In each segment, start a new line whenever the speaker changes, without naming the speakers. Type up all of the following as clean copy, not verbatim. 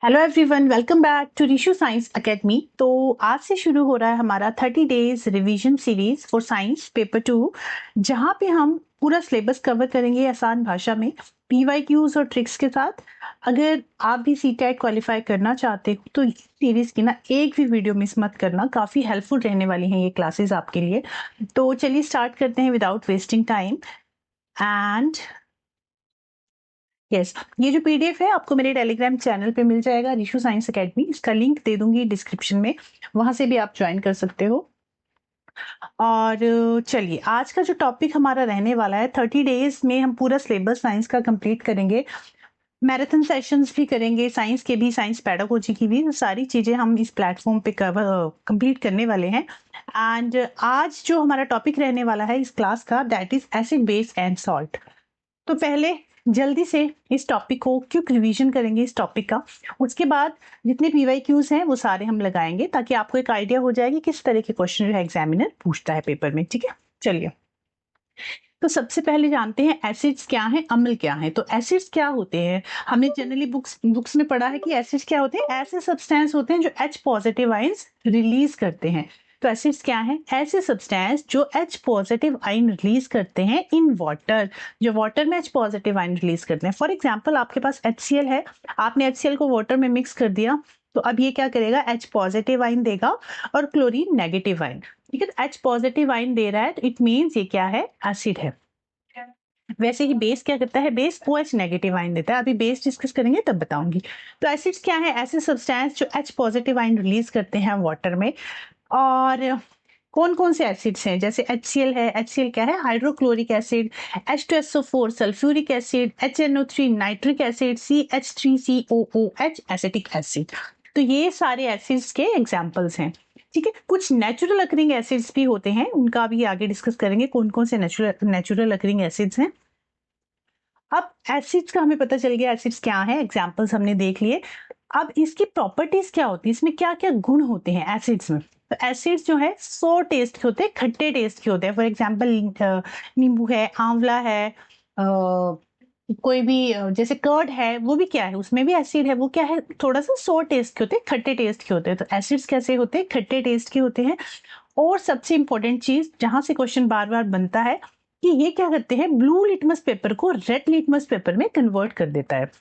Hello everyone, welcome back to Rishu science academy. तो आज से शुरू हो रहा है हमारा 30 days revision series for science paper 2, जहां पे हम पूरा सिलेबस कवर करेंगे आसान भाषा में पीवाईक्यूज और ट्रिक्स के साथ। अगर आप भी सीटेट क्वालिफाई करना चाहते हो तो इस सीरीज की ना एक भी वीडियो मिस मत करना, काफ़ी हेल्पफुल रहने वाली हैं ये क्लासेस आपके लिए। तो चलिए स्टार्ट करते हैं without wasting time. And yes, ये जो पीडीएफ है आपको मेरे टेलीग्राम चैनल पे मिल जाएगा, रिशु साइंस एकेडमी। इसका लिंक दे दूंगी डिस्क्रिप्शन में, वहां से भी आप ज्वाइन कर सकते हो। और चलिए, आज का जो टॉपिक हमारा रहने वाला है, 30 डेज में हम पूरा सिलेबस साइंस का कंप्लीट करेंगे। मैराथन सेशंस भी करेंगे, साइंस के भी, साइंस पेडागोजी की भी, तो सारी चीजें हम इस प्लेटफॉर्म पे कंप्लीट करने वाले हैं। एंड आज जो हमारा टॉपिक रहने वाला है इस क्लास का, that is acid base and salt. तो पहले जल्दी से इस टॉपिक को क्विक रिवीजन करेंगे इस टॉपिक का। उसके बाद जितने पीवाईक्यूज हैं वो सारे हम लगाएंगे, ताकि आपको एक आइडिया हो जाए कि किस तरह के क्वेश्चन जो है एग्जामिनर पूछता है पेपर में। ठीक है, चलिए। तो सबसे पहले जानते हैं एसिड्स क्या हैं, अम्ल क्या हैं। तो एसिड्स क्या होते हैं, हमने जनरली बुक्स में पढ़ा है कि एसिड्स क्या होते हैं, ऐसे सब्सटेंस होते हैं जो H पॉजिटिव आयंस रिलीज करते हैं। तो एसिड्स क्या हैं, ऐसे सब्सटेंस जो H पॉजिटिव आयन रिलीज करते हैं इन वाटर, जो वाटर में H पॉजिटिव आयन रिलीज करते हैं। फॉर एग्जाम्पल, आपके पास HCl है, आपने HCl को वाटर में मिक्स कर दिया, तो अब ये क्या करेगा, H पॉजिटिव आयन देगा और क्लोरीन नेगेटिव आयन। ठीक है, H पॉजिटिव आयन दे रहा है, तो इट मीन्स ये क्या है, एसिड है। वैसे ही बेस क्या करता है, बेस OH नेगेटिव आयन देता है, अभी बेस डिस्कस करेंगे तब बताऊंगी। तो एसिड्स क्या है, ऐसे सब्सटेंस जो H पॉजिटिव आयन रिलीज करते हैं वाटर में। और कौन कौन से एसिड्स हैं, जैसे HCl है, HCl क्या है, hydrochloric acid, H2SO4 sulphuric acid, HNO3 nitric acid, CH3COOH acetic acid. तो ये सारे एसिड्स के एग्जांपल्स हैं। ठीक है, कुछ नेचुरल अकरिंग एसिड्स भी होते हैं, उनका भी आगे डिस्कस करेंगे कौन कौन से नेचुरल अकरिंग एसिड्स हैं। अब एसिड्स का हमें पता चल गया, एसिड्स क्या है, एग्जांपल्स हमने देख लिए। अब इसकी प्रॉपर्टीज क्या होती है, इसमें क्या क्या गुण होते हैं एसिड्स में। तो एसिड्स जो है सो टेस्ट के होते हैं, खट्टे टेस्ट के होते हैं। फॉर एग्जांपल नींबू है, आंवला है, कोई भी जैसे कर्ड है, वो भी क्या है, उसमें भी एसिड है, वो क्या है, थोड़ा सा सो टेस्ट के होते हैं, खट्टे टेस्ट के होते हैं। तो एसिड्स कैसे होते हैं, खट्टे टेस्ट के होते हैं। और सबसे इंपॉर्टेंट चीज जहां से क्वेश्चन बार बार बनता है, कि ये क्या करते हैं, ब्लू लिटमस पेपर को रेड लिटमस पेपर में कन्वर्ट कर देता है।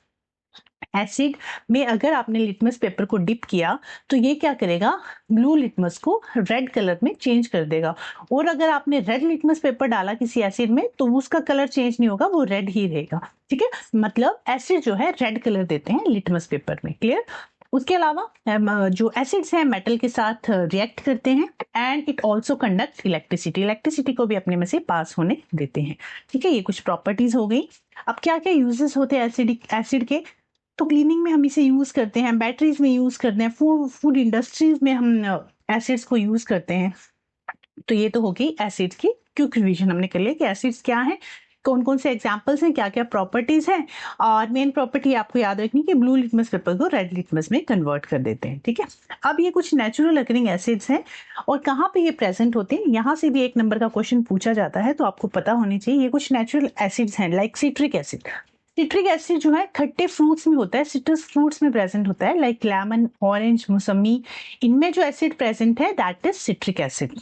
एसिड में अगर आपने लिटमस पेपर को डिप किया तो ये क्या करेगा, ब्लू लिटमस को रेड कलर में चेंज कर देगा। और अगर आपने रेड लिटमस पेपर डाला किसी एसिड में तो उसका कलर चेंज नहीं होगा, वो रेड ही रहेगा। ठीक है, मतलब एसिड जो है रेड कलर देते हैं लिटमस पेपर में। क्लियर। उसके अलावा जो एसिड्स हैं मेटल के साथ रिएक्ट करते हैं, and it also conduct electricity, electricity को भी अपने में से पास होने देते हैं। ठीक है, ये कुछ प्रॉपर्टीज हो गई। अब क्या क्या यूजेस होते हैं एसिड के, तो क्लीनिंग में हम इसे यूज करते हैं, बैटरीज में यूज करते हैं, फूड इंडस्ट्रीज में हम एसिड्स को यूज करते हैं। तो ये तो हो गई एसिड्स की क्विक रिवीजन, हमने कर लिया कि एसिड्स क्या है, कौन कौन से एग्जांपल्स हैं, क्या क्या प्रॉपर्टीज हैं। और मेन प्रॉपर्टी आपको याद रखनी कि ब्लू लिटमस पेपर को रेड लिटमस में कन्वर्ट कर देते हैं। ठीक है, अब ये कुछ नेचुरल अकरिंग एसिड्स हैं, और कहाँ पे ये प्रेजेंट होते हैं, यहाँ से भी एक नंबर का क्वेश्चन पूछा जाता है, तो आपको पता होनी चाहिए। ये कुछ नेचुरल एसिड्स हैं, like citric acid. Citric acid जो है खट्टे फ्रूट्स में होता है, सिट्रस फ्रूट्स में प्रेजेंट होता है, लाइक लेमन, ऑरेंज, मौसमी। इनमें जो एसिड प्रेजेंट है that is citric acid.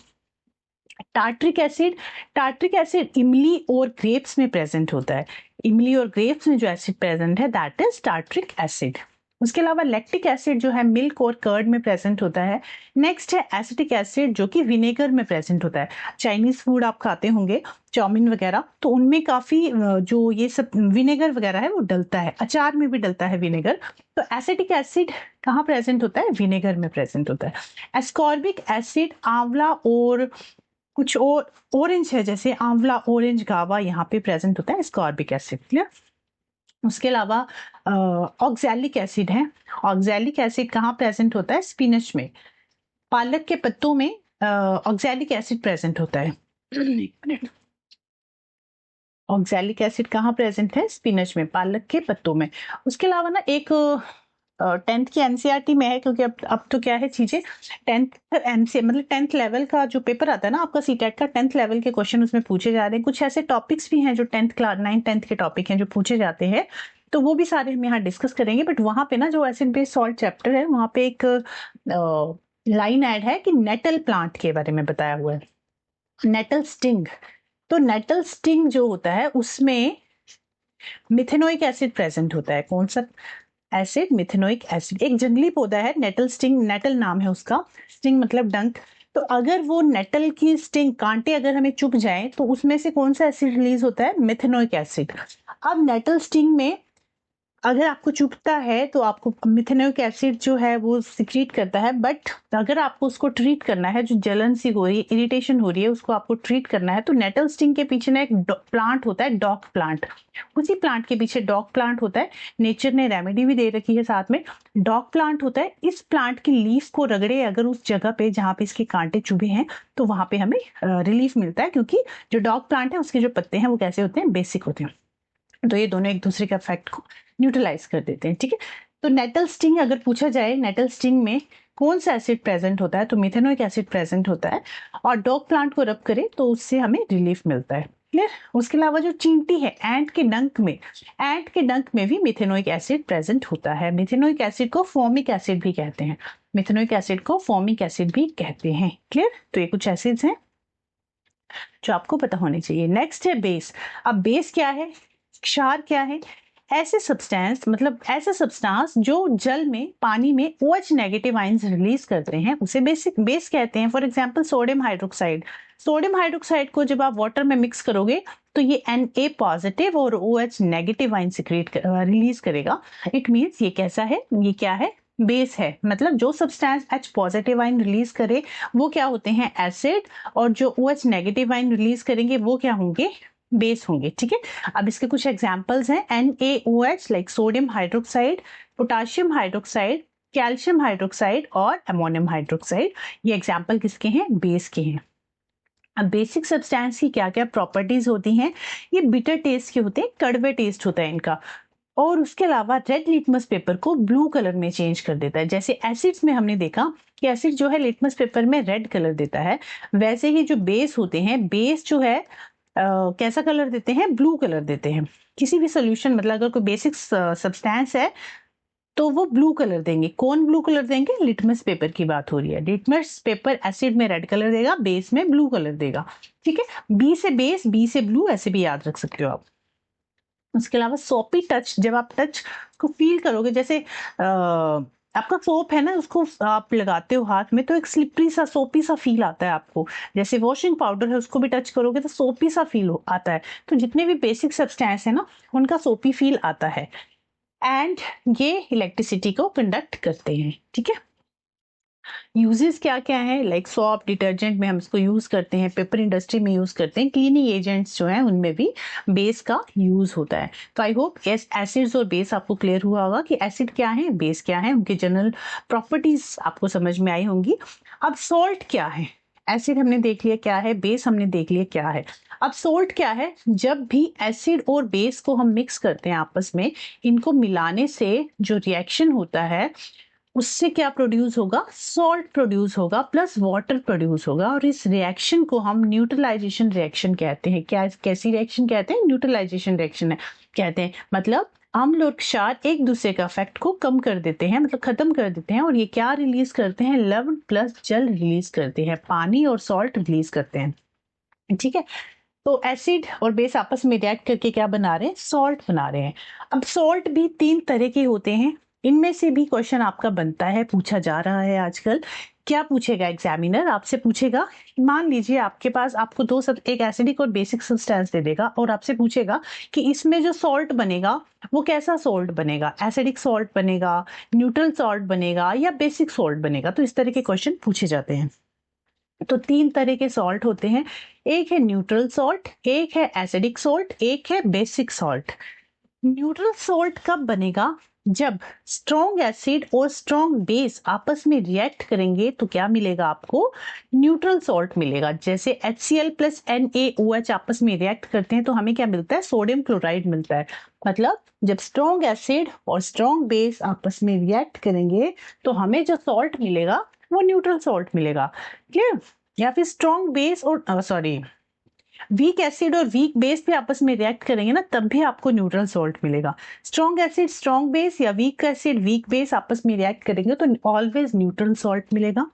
Tartaric acid, tartaric acid इमली और ग्रेप्स में प्रेजेंट होता है। इमली और ग्रेप्स में जो एसिड प्रेजेंट है दैट इज टार्ट्रिक एसिड। उसके अलावा लैक्टिक एसिड जो है मिल्क और कर्ड में प्रेजेंट होता है। नेक्स्ट है एसिटिक एसिड, जो कि विनेगर में प्रेजेंट होता है। चाइनीज फूड आप खाते होंगे, चाउमीन वगैरह, तो उनमें काफी जो ये सब विनेगर वगैरह है वो डलता है, अचार में भी डलता है विनेगर। तो एसिटिक एसिड कहाँ प्रेजेंट होता है, विनेगर में प्रेजेंट होता है। एस्कॉर्बिक एसिड आंवला और कुछ और ऑरेंज है, जैसे आंवला, ऑरेंज, गावा, यहाँ पे प्रेजेंट होता है एस्कॉर्बिक एसिड। क्लियर। उसके अलावा ऑक्सैलिक एसिड है। ऑक्सैलिक एसिड कहाँ प्रेजेंट होता है, स्पिनच में, पालक के पत्तों में ऑक्सैलिक एसिड प्रेजेंट होता है। एक मिनट, ऑक्सैलिक एसिड कहाँ प्रेजेंट है, स्पिनच में, पालक के पत्तों में। उसके अलावा ना एक 10th की एनसीईआरटी में है, क्योंकि अब तो क्या है चीजें, 10th एनसी मतलब 10th लेवल का जो पेपर आता है ना आपका सीटेट का, 10th लेवल के क्वेश्चन उसमें पूछे जा रहे हैं। कुछ ऐसे टॉपिक्स भी हैं जो 10th क्लास 9th 10th के टॉपिक हैं जो पूछे जाते हैं। तो वो भी सारे हम यहाँ डिस्कस करेंगे। बट वहां पे ना जो एसिड बेस सॉल्ट चैप्टर है वहां पे एक लाइन ऐड है कि नेटल प्लांट के बारे में बताया हुआ है, नेटल स्टिंग। तो नेटल स्टिंग जो होता है उसमें मिथेनोइक एसिड प्रेजेंट होता है। कौन सा एसिड? Methanoic acid. एक जंगली पौधा है नेटल स्टिंग, नेटल नाम है उसका, स्टिंग मतलब डंक। तो अगर वो नेटल की स्टिंग, कांटे अगर हमें चुभ जाए तो उसमें से कौन सा एसिड रिलीज होता है? Methanoic acid. अब नेटल स्टिंग में अगर आपको चुभता है तो आपको मिथेनोइक एसिड जो है वो सिक्रीट करता है। बट अगर आपको उसको ट्रीट करना है, जो जलन सी हो रही है, इरिटेशन हो रही है, उसको आपको ट्रीट करना है, तो नेटल स्टिंग के पीछे ना एक प्लांट होता है, डॉग प्लांट। उसी प्लांट के पीछे डॉग प्लांट होता है। नेचर ने रेमेडी भी दे रखी है साथ में, डॉग प्लांट होता है। इस प्लांट की लीफ को रगड़े अगर उस जगह पे जहाँ पे इसके कांटे चुभे हैं तो वहां पे हमें रिलीफ मिलता है, क्योंकि जो डॉग प्लांट है उसके जो पत्ते हैं वो कैसे होते हैं? बेसिक होते हैं। तो ये दोनों एक दूसरे के इफेक्ट को न्यूट्रलाइज कर देते हैं। ठीक है, तो नेटल स्टिंग अगर पूछा जाए नेटल स्टिंग में कौन सा एसिड प्रेजेंट होता है, तो मिथेनोइक एसिड प्रेजेंट होता है। और डॉग प्लांट को रब करें तो उससे हमें रिलीफ मिलता है। क्लियर? उसके अलावा जो चींटी है, एंट के डंक में, एंट के डंक में भी मिथेनोइक एसिड प्रेजेंट होता है। मिथेनोइक एसिड को फॉर्मिक एसिड भी कहते हैं, मिथेनोइक एसिड को फॉर्मिक एसिड भी कहते हैं। क्लियर? तो ये कुछ एसिड्स हैं जो आपको पता होने चाहिए। नेक्स्ट है बेस। अब बेस क्या है? क्षार क्या है? ऐसे सब्सटेंस, मतलब ऐसे सब्सटेंस जो जल में, पानी में OH नेगेटिव आयंस रिलीज करते हैं उसे बेसिक बेस कहते हैं। For example sodium hydroxide. Sodium hydroxide को जब आप वाटर में मिक्स करोगे तो ये Na पॉजिटिव और OH negative ion secrete release करेगा। इट मींस ये कैसा है? ये क्या है? बेस है। मतलब जो substance H positive ion release करे वो क्या होते हैं? एसिड। और जो OH नेगेटिव आयन रिलीज करेंगे वो क्या होंगे? बेस होंगे। ठीक है, अब इसके कुछ एग्जांपल्स हैं। NaOH like sodium hydroxide, potassium hydroxide, calcium hydroxide और अमोनियम हाइड्रोक्साइड। ये एग्जांपल किसके हैं? बेस के हैं। अब बेसिक सब्सटेंस की क्या क्या प्रॉपर्टीज होती हैं? ये बिटर टेस्ट के होते हैं, कड़वे टेस्ट होता है इनका। और उसके अलावा रेड लिटमस पेपर को ब्लू कलर में चेंज कर देता है। जैसे एसिड्स में हमने देखा कि एसिड जो है लिटमस पेपर में रेड कलर देता है, वैसे ही जो बेस होते हैं, बेस जो है कैसा कलर देते हैं? ब्लू कलर देते हैं। किसी भी सोल्यूशन, मतलब अगर कोई बेसिक सब्सटेंस है तो वो ब्लू कलर देंगे। कौन ब्लू कलर देंगे? लिटमस पेपर की बात हो रही है। लिटमस पेपर एसिड में रेड कलर देगा, बेस में ब्लू कलर देगा। ठीक है, बी से बेस, बी से ब्लू, ऐसे भी याद रख सकते हो आप। उसके अलावा सोपी टच, जब आप टच को फील करोगे, जैसे आपका सोप है ना, उसको आप लगाते हो हाथ में तो एक स्लिपरी सा, सोपी सा फील आता है आपको। जैसे वॉशिंग पाउडर है, उसको भी टच करोगे तो सोपी सा फील आता है। तो जितने भी बेसिक सब्सटेंस है ना, उनका सोपी फील आता है। एंड ये इलेक्ट्रिसिटी को कंडक्ट करते हैं। ठीक है, यूजेस क्या क्या है? लाइक सॉप, डिटर्जेंट में हम इसको यूज करते हैं, पेपर इंडस्ट्री में यूज करते हैं, क्लीनिंग एजेंट्स जो हैं उनमें भी बेस का यूज होता है। तो आई होप एसिड्स और बेस आपको क्लियर हुआ होगा कि एसिड क्या है, बेस क्या है, उनके जनरल प्रॉपर्टीज आपको समझ में आई होंगी। अब सॉल्ट क्या है? एसिड हमने देख लिया क्या है, बेस हमने देख लिया क्या है। अब सॉल्ट क्या है? जब भी एसिड और बेस को हम मिक्स करते हैं आपस में, इनको मिलाने से जो रिएक्शन होता है उससे क्या प्रोड्यूस होगा? सॉल्ट प्रोड्यूस होगा प्लस वाटर प्रोड्यूस होगा। और इस रिएक्शन को हम न्यूट्रलाइजेशन रिएक्शन कहते हैं। क्या, कैसी रिएक्शन कहते हैं? न्यूट्रलाइजेशन रिएक्शन है कहते हैं। मतलब अम्ल और क्षार एक दूसरे का इफेक्ट को कम कर देते हैं, मतलब खत्म कर देते हैं। और ये क्या रिलीज करते हैं? लवण प्लस जल रिलीज करते हैं, पानी और सॉल्ट रिलीज करते हैं। ठीक है, तो एसिड और बेस आपस में रिएक्ट करके क्या बना रहे हैं? सॉल्ट बना रहे हैं। अब सॉल्ट भी 3 तरह के होते हैं। इनमें से भी क्वेश्चन आपका बनता है, पूछा जा रहा है आजकल। क्या पूछेगा एग्जामिनर? आपसे पूछेगा, मान लीजिए आपके पास, आपको दो सब, एक एसिडिक और बेसिक सब्सटेंस दे देगा और आपसे पूछेगा कि इसमें जो सॉल्ट बनेगा वो कैसा सॉल्ट बनेगा? एसिडिक सॉल्ट बनेगा, न्यूट्रल सॉल्ट बनेगा या बेसिक सॉल्ट बनेगा? तो इस तरह के क्वेश्चन पूछे जाते हैं। तो 3 तरह के सॉल्ट होते हैं, एक है न्यूट्रल सॉल्ट, एक है एसिडिक सॉल्ट, एक है बेसिक सॉल्ट। न्यूट्रल सॉल्ट कब बनेगा? जब स्ट्रॉन्ग एसिड और स्ट्रॉन्ग बेस आपस में रिएक्ट करेंगे तो क्या मिलेगा आपको? न्यूट्रल सॉल्ट मिलेगा। जैसे HCl प्लस NaOH आपस में रिएक्ट करते हैं तो हमें क्या मिलता है? सोडियम क्लोराइड मिलता है। मतलब जब स्ट्रॉन्ग एसिड और स्ट्रॉन्ग बेस आपस में रिएक्ट करेंगे तो हमें जो सॉल्ट मिलेगा वो न्यूट्रल सॉल्ट मिलेगा। क्लियर? या फिर स्ट्रॉन्ग बेस और वीक एसिड और वीक बेस भी आपस में रिएक्ट करेंगे ना, तब भी आपको न्यूट्रल सॉल्ट मिलेगा। स्ट्रॉन्ग एसिड स्ट्रॉन्ग बेस या वीक एसिड वीक बेस आपस में रिएक्ट करेंगे तो ऑलवेज न्यूट्रल सॉल्ट मिलेगा।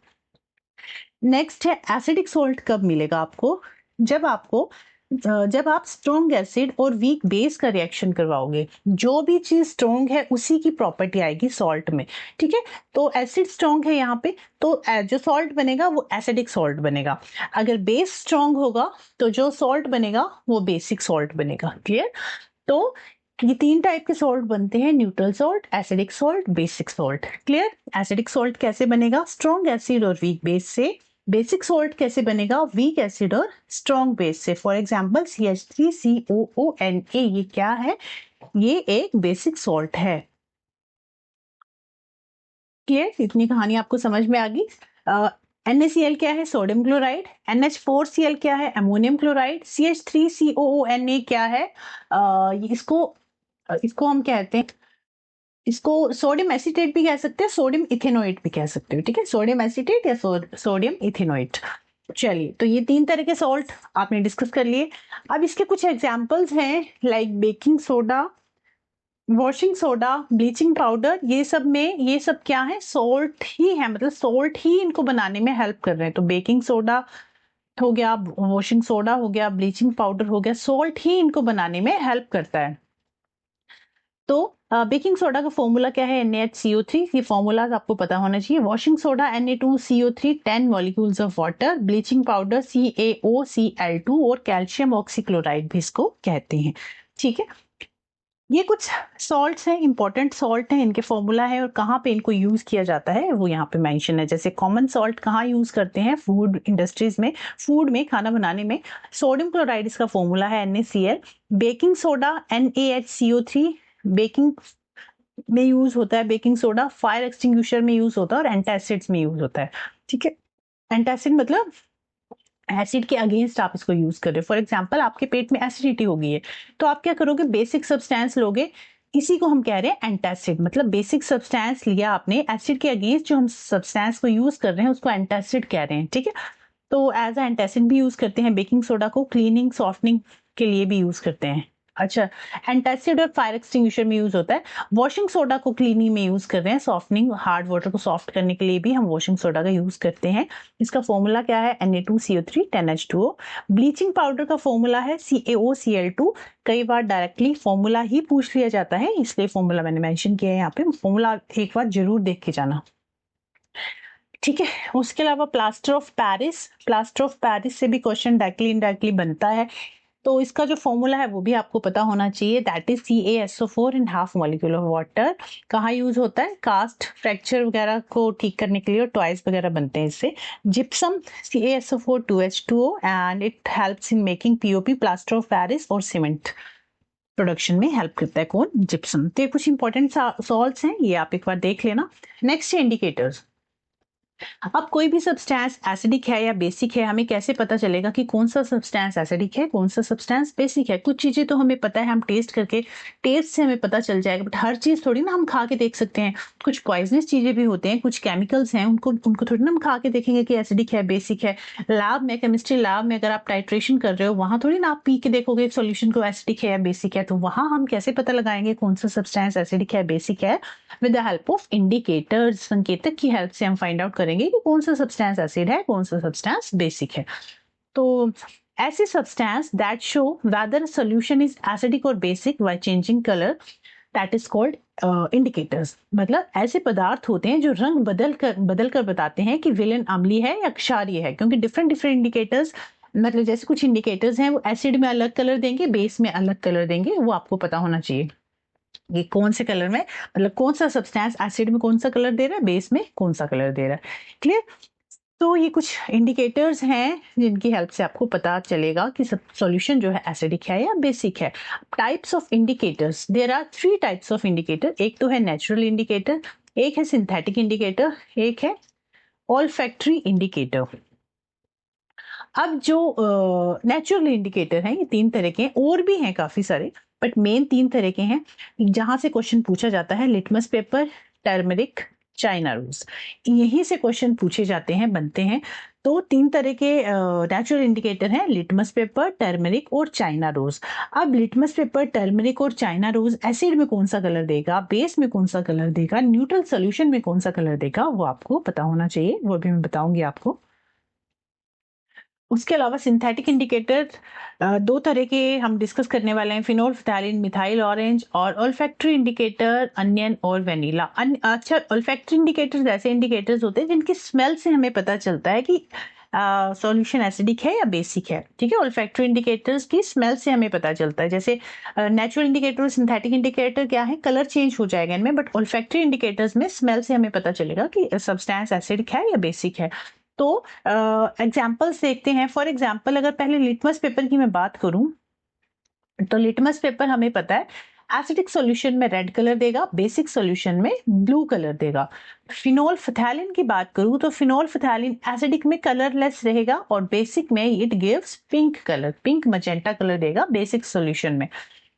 नेक्स्ट है एसिडिक सॉल्ट कब मिलेगा आपको, जब आप स्ट्रॉन्ग एसिड और वीक बेस का रिएक्शन करवाओगे, जो भी चीज स्ट्रॉन्ग है उसी की प्रॉपर्टी आएगी सॉल्ट में, ठीक है। तो एसिड स्ट्रॉन्ग है यहाँ पे, तो जो सॉल्ट बनेगा वो एसिडिक सॉल्ट बनेगा। अगर बेस स्ट्रॉन्ग होगा तो जो सॉल्ट बनेगा वो बेसिक सॉल्ट बनेगा। क्लियर? तो ये 3 टाइप के सॉल्ट बनते हैं, neutral salt, acidic salt, basic salt. Clear? Acidic salt कैसे बनेगा? स्ट्रॉन्ग एसिड और वीक बेस से। बेसिक सॉल्ट कैसे बनेगा? वीक एसिड और स्ट्रॉन्ग बेस से। फॉर एग्जांपल CH3COONA, ये क्या है? ये एक बेसिक सॉल्ट है। क्लियर? इतनी कहानी आपको समझ में आ गई। NaCl क्या है? Sodium chloride. NH4Cl क्या है? Ammonium chloride. CH3COONA क्या है? इसको हम कहते हैं, इसको सोडियम एसीटेट भी कह सकते हैं, सोडियम इथेनोएट भी कह सकते हो, ठीक है। सोडियम एसीटेट या सोडियम इथेनोएट। चलिए, तो ये 3 तरह के सॉल्ट आपने डिस्कस कर लिए। अब इसके कुछ एग्जांपल्स हैं, like baking soda, washing soda, bleaching powder. ये सब क्या है? सॉल्ट ही है, मतलब सॉल्ट ही इनको बनाने में हेल्प कर रहे हैं। तो बेकिंग सोडा हो गया, वॉशिंग सोडा हो गया, ब्लीचिंग पाउडर हो गया, सॉल्ट ही इनको बनाने में हेल्प करता है। तो बेकिंग सोडा का फॉर्मूला क्या है? NaHCO3। ये फॉर्मूलाज आपको पता होना चाहिए। Washing soda Na2CO3 10 molecules of water. Bleaching powder CaOCl2 और कैल्शियम ऑक्सीक्लोराइड भी इसको कहते हैं, ठीक है। ये कुछ सॉल्ट्स हैं, इंपॉर्टेंट सॉल्ट हैं, इनके फॉर्मूला है और कहाँ पे इनको यूज किया जाता है वो यहाँ पे मेंशन है। जैसे कॉमन सॉल्ट कहाँ यूज करते हैं? फूड इंडस्ट्रीज में, फूड में, खाना बनाने में। सोडियम क्लोराइड इसका फॉर्मूला है NaCl। Baking soda NaHCO3 baking में यूज होता है। बेकिंग सोडा फायर एक्सटिंग्विशर में यूज होता है और एंटासिड्स में यूज होता है, ठीक है। एंटासिड मतलब एसिड के अगेंस्ट आप इसको यूज कर रहे हो। फॉर एग्जांपल, आपके पेट में एसिडिटी हो गई है, तो आप क्या करोगे? बेसिक सब्सटेंस लोगे, इसी को हम कह रहे हैं एंटासिड। मतलब बेसिक सब्सटेंस लिया आपने, एसिड के अगेंस्ट जो हम सब्सटेंस को यूज कर रहे हैं उसको एंटासिड कह रहे हैं, ठीक है। तो एज अ एंटासिड भी यूज करते हैं बेकिंग सोडा को, क्लीनिंग सॉफ्टनिंग के लिए भी यूज करते हैं। अच्छा, एंटासिड और फायर एक्सटिंग्विशर में यूज होता है। वॉशिंग सोडा को क्लीनिंग में यूज कर रहे हैं, सॉफ्टनिंग, हार्ड वाटर को सॉफ्ट करने के लिए भी हम वॉशिंग सोडा का यूज करते हैं। इसका फॉर्मूला क्या है? Na2CO3 10H2O। ब्लीचिंग पाउडर का फॉर्मूला है CaOCl2। कई बार डायरेक्टली फॉर्मूला ही पूछ लिया जाता है, इसलिए फॉर्मूला मैंने मेंशन किया है यहाँ पे। फॉर्मूला एक बार जरूर देख के जाना, ठीक है। उसके अलावा प्लास्टर ऑफ पेरिस से भी क्वेश्चन डायरेक्टली इनडायरेक्टली बनता है। तो इसका जो फॉर्मूला है वो भी आपको पता होना चाहिए, that is CaSO4 in half molecule of water. कहाँ यूज होता है? कास्ट, फ्रैक्चर वगैरह को ठीक करने के लिए, और टॉयज वगैरह बनते हैं इससे। Gypsum CaSO4 2H2O and it helps in making POP, plaster of Paris, और सीमेंट प्रोडक्शन में हेल्प करता है। कौन? जिप्सम। तो ये कुछ इंपॉर्टेंट सॉल्ट्स हैं, ये आप एक बार देख लेना। नेक्स्ट है इंडिकेटर्स। अब कोई भी सब्सटेंस एसिडिक है या बेसिक है, हमें कैसे पता चलेगा कि कौन सा सब्सटेंस एसिडिक है, कौन सा सब्सटेंस बेसिक है? कुछ चीजें तो हमें पता है, हम टेस्ट करके, टेस्ट से हमें पता चल जाएगा, बट हर चीज थोड़ी ना हम खा के देख सकते हैं। कुछ पॉइजनस चीजें भी होते हैं, कुछ केमिकल्स हैं, उनको थोड़ी ना हम खा के देखेंगे कि एसिडिक है, बेसिक है। लैब में, केमिस्ट्री लैब में अगर आप टाइट्रेशन कर रहे हो, वहां थोड़ी ना आप पी के देखोगे सोल्यूशन को एसिडिक है या बेसिक है। तो वहां हम कैसे पता लगाएंगे कौन सा सब्सटेंस एसिडिक है, बेसिक है? With the help of indicators, संकेतक की हेल्प से हम फाइंड आउट करेंगे कि कौन सा सब्सटेंस एसिड है, कौन सा सब्सटेंस बेसिक है। तो ऐसे substance that show whether solution is acidic और basic by changing colour, that is called indicators. मतलब ऐसे पदार्थ होते हैं जो रंग बदल कर बताते हैं कि विलेन अम्लीय है या क्षारीय है, क्योंकि डिफरेंट इंडिकेटर्स, मतलब जैसे कुछ इंडिकेटर्स हैं वो एसिड में अलग कलर देंगे, बेस में अलग कलर देंगे, वो आपको पता होना चाहिए। ये कौन से कलर में, मतलब कौन सा सब्सटेंस एसिड में कौन सा कलर दे रहा है, बेस में कौन सा कलर दे रहा है। क्लियर? तो ये कुछ इंडिकेटर्स हैं जिनकी हेल्प से आपको पता चलेगा कि सब सॉल्यूशन जो है एसिडिक है या बेसिक है। Types of indicators, there are 3 types of indicator. एक तो है नेचुरल इंडिकेटर, एक है सिंथेटिक इंडिकेटर, एक है ऑल्फैक्टरी इंडिकेटर। अब जो नेचुरल इंडिकेटर हैं, ये 3 तरह के हैं, और भी हैं काफी सारे, बट मेन 3 तरह के हैं जहां से क्वेश्चन पूछा जाता है। Litmus paper, turmeric China rose. यहीं से क्वेश्चन पूछे जाते हैं, बनते हैं। तो 3 तरह के नेचुरल इंडिकेटर हैं, लिटमस पेपर, टर्मरिक और चाइना रोज। अब लिटमस पेपर, टर्मरिक और चाइना रोज एसिड में कौन सा कलर देगा, बेस में कौन सा कलर देगा, न्यूट्रल सोल्यूशन में कौन सा कलर देगा, वो आपको पता होना चाहिए, वो भी मैं बताऊंगी आपको। उसके अलावा सिंथेटिक इंडिकेटर 2 तरह के हम डिस्कस करने वाले हैं, फिनोल फ्थैलिन, मिथाइल ऑरेंज, और ओल्फैक्टरी इंडिकेटर अनियन और वेनिला। अच्छा, ओल्फैक्टरी इंडिकेटर्स ऐसे इंडिकेटर्स होते हैं जिनकी स्मेल से हमें पता चलता है कि सॉल्यूशन एसिडिक है या बेसिक है। ठीक है, ओल्फैक्टरी इंडिकेटर्स की स्मेल से हमें पता चलता है। जैसे नेचुरल इंडिकेटर और सिंथेटिक इंडिकेटर क्या है, कलर चेंज हो जाएगा इनमें, बट ओल्फैक्टरी इंडिकेटर्स में स्मेल से हमें पता चलेगा कि सब्सटेंस एसिडिक है या बेसिक है। तो एग्जाम्पल्स देखते हैं। फॉर एग्जाम्पल, अगर पहले लिटमस पेपर की मैं बात करूं, तो लिटमस पेपर हमें पता है एसिडिक सॉल्यूशन में रेड कलर देगा, बेसिक सॉल्यूशन में ब्लू कलर देगा। फिनोल फ्थैलिन की बात करूं तो फिनोल फ्थैलिन एसिडिक में कलरलेस रहेगा और बेसिक में it gives pink colour, pink magenta colour देगा बेसिक सॉल्यूशन में।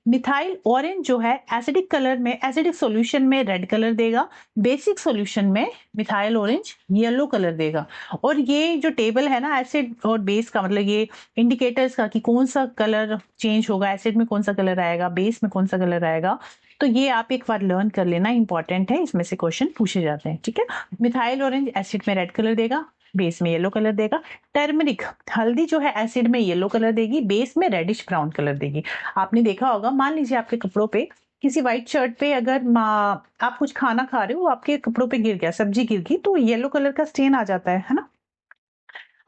मिथाइल ऑरेंज जो है एसिडिक कलर में, एसिडिक सॉल्यूशन में रेड कलर देगा, बेसिक सॉल्यूशन में मिथाइल ऑरेंज येलो कलर देगा। और ये जो टेबल है ना एसिड और बेस का, मतलब ये इंडिकेटर्स का कि कौन सा कलर चेंज होगा, एसिड में कौन सा कलर आएगा, बेस में कौन सा कलर आएगा, तो ये आप एक बार लर्न कर लेना, इंपॉर्टेंट है, इसमें से क्वेश्चन पूछे जाते हैं। ठीक है, मिथाइल ऑरेंज एसिड में रेड कलर देगा, बेस में येलो कलर देगा। टर्मरिक, हल्दी जो है एसिड में येलो कलर देगी, बेस में रेडिश ब्राउन कलर देगी। आपने देखा होगा, मान लीजिए आपके कपड़ों पे किसी व्हाइट शर्ट पे अगर आप कुछ खाना खा रहे हो, आपके कपड़ों पे गिर गया, सब्जी गिर गई, तो येलो कलर का स्टेन आ जाता है ना।